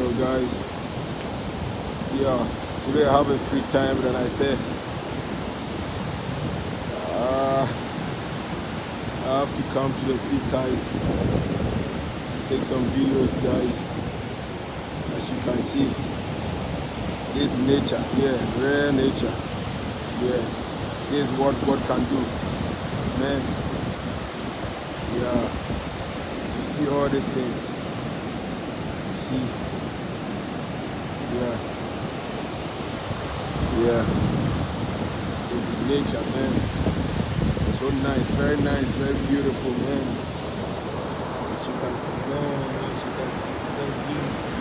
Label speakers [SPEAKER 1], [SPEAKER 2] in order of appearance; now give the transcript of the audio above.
[SPEAKER 1] Hello guys. Yeah, today I have a free time and I said I have to come to the seaside, take some videos guys. As you can see, this is nature, yeah, rare nature. Yeah, this is what God can do. Man, yeah, to see all these things. See, yeah, yeah, it's nature, man. So nice, very beautiful, man. As you can see, man, as you can see, very beautiful.